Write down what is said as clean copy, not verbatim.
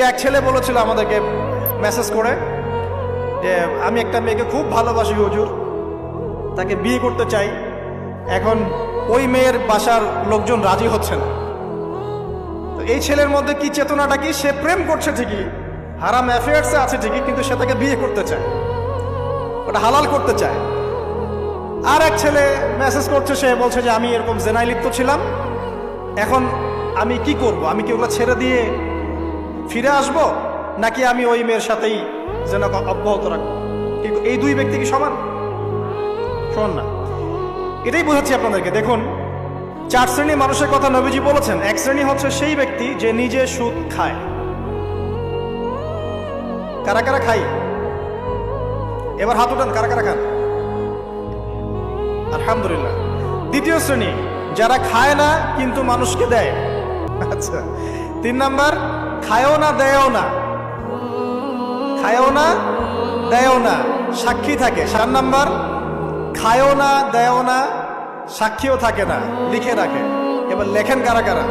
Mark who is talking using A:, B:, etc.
A: যে এক ছেলে বলেছিল আমাদেরকে মেসেজ করে যে আমি একটা মেয়েকে খুব ভালোবাসি হুজুর, তাকে বিয়ে করতে চাই, এখন ওই মেয়ের বাসার লোকজন রাজি হচ্ছে না। তো এই ছেলের মধ্যে কি চেতনাটা কি, সে প্রেম করছে ঠিকই, হারাম অ্যাফেয়ার্সে আছে ঠিকই, কিন্তু সে তাকে বিয়ে করতে চায়, ওটা হালাল করতে চায়। আর এক ছেলে মেসেজ করছে, সে বলছে যে আমি এরকম জেনায় লিপ্ত ছিলাম, এখন আমি কি করব, আমি কি ওগুলো ছেড়ে দিয়ে ফিরে আসব, নাকি আমি ওই মেয়ের সাথেই যেন অব্যাহত রাখবো? কিন্তু এই দুই ব্যক্তি কি সমান? সমান না। এটাই বোঝাচ্ছি আপনাদেরকে। দেখুন, 4 শ্রেণী মানুষের কথা নবীজি বলেছেন। এক শ্রেণী হচ্ছে সেই ব্যক্তি যে নিজে সুদ খায়। কারা কারা খাই? এবার হাত উঠান, কারা কারা খান? আলহামদুলিল্লাহ। দ্বিতীয় শ্রেণী যারা খায় না কিন্তু মানুষকে দেয়। আচ্ছা। 3 নাম্বার, খায়ও না দেয়ও না, খায়ও না দেয়ও না, সাক্ষী থাকে। 4 নাম্বার, খায়ও না দেয়ও না, সাক্ষীও থাকে না, লিখে রাখে। এবার লেখেন কারা কারা?